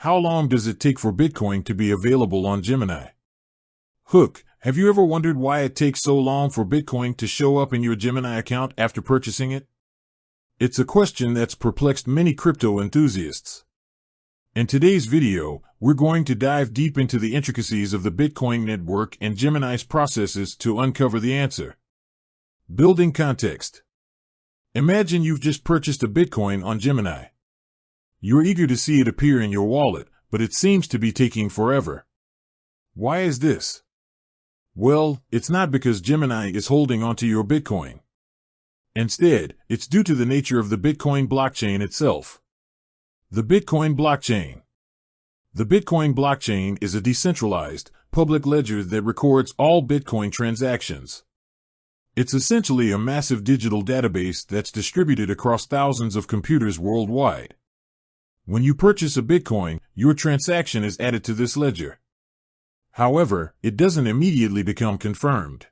how long does it take for Bitcoin to be available on Gemini? Hook, have you ever wondered why it takes so long for Bitcoin to show up in your Gemini account after purchasing it? It's a question that's perplexed many crypto enthusiasts. In today's video, we're going to dive deep into the intricacies of the Bitcoin network and Gemini's processes to uncover the answer. Building context. Imagine you've just purchased a Bitcoin on Gemini. You're eager to see it appear in your wallet, but it seems to be taking forever. Why is this? Well, it's not because Gemini is holding onto your Bitcoin. Instead, it's due to the nature of the Bitcoin blockchain itself. The Bitcoin blockchain. The Bitcoin blockchain is a decentralized, public ledger that records all Bitcoin transactions. It's essentially a massive digital database that's distributed across thousands of computers worldwide. When you purchase a Bitcoin, your transaction is added to this ledger. However, it doesn't immediately become confirmed.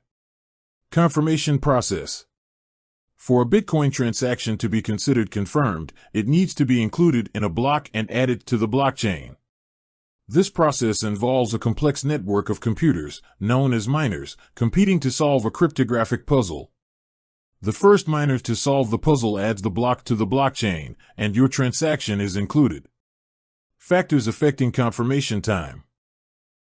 Confirmation process. For a Bitcoin transaction to be considered confirmed, it needs to be included in a block and added to the blockchain. This process involves a complex network of computers, known as miners, competing to solve a cryptographic puzzle. The first miner to solve the puzzle adds the block to the blockchain, and your transaction is included. Factors affecting confirmation time.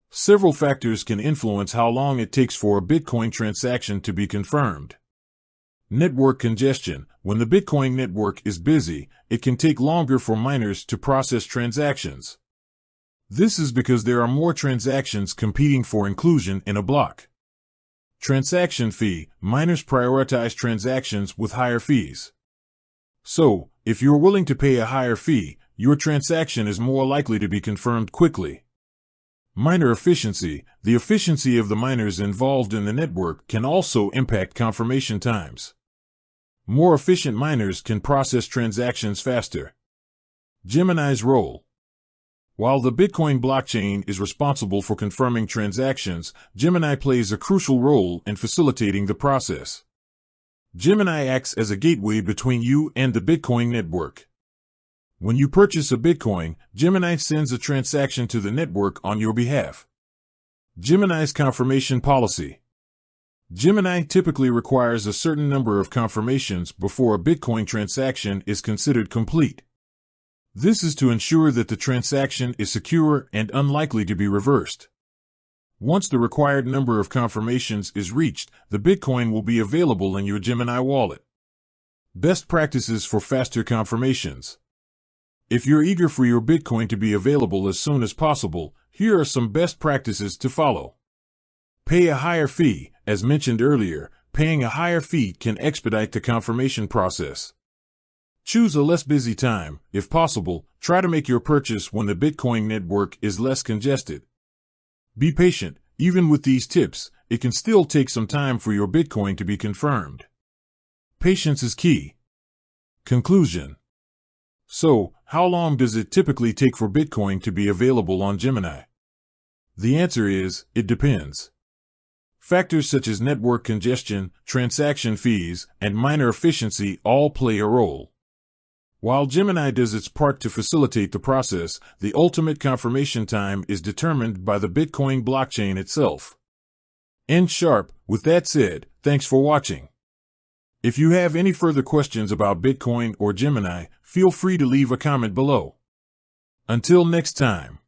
Several factors can influence how long it takes for a Bitcoin transaction to be confirmed. Network congestion. When the Bitcoin network is busy, it can take longer for miners to process transactions. This is because there are more transactions competing for inclusion in a block. Transaction fee. Miners prioritize transactions with higher fees. So, if you're willing to pay a higher fee, your transaction is more likely to be confirmed quickly. Miner efficiency. The efficiency of the miners involved in the network can also impact confirmation times. More efficient miners can process transactions faster. Gemini's role. While the Bitcoin blockchain is responsible for confirming transactions, Gemini plays a crucial role in facilitating the process. Gemini acts as a gateway between you and the Bitcoin network. When you purchase a Bitcoin, Gemini sends a transaction to the network on your behalf. Gemini's confirmation policy. Gemini typically requires a certain number of confirmations before a Bitcoin transaction is considered complete. This is to ensure that the transaction is secure and unlikely to be reversed. Once the required number of confirmations is reached, the Bitcoin will be available in your Gemini wallet. Best practices for faster confirmations. If you're eager for your Bitcoin to be available as soon as possible, here are some best practices to follow. Pay a higher fee. As mentioned earlier, paying a higher fee can expedite the confirmation process. Choose a less busy time. If possible, try to make your purchase when the Bitcoin network is less congested. Be patient. Even with these tips, it can still take some time for your Bitcoin to be confirmed. Patience is key. Conclusion. So, how long does it typically take for Bitcoin to be available on Gemini? The answer is, it depends. Factors such as network congestion, transaction fees, and miner efficiency all play a role. While Gemini does its part to facilitate the process, the ultimate confirmation time is determined by the Bitcoin blockchain itself. End sharp. With that said, thanks for watching. If you have any further questions about Bitcoin or Gemini, feel free to leave a comment below. Until next time.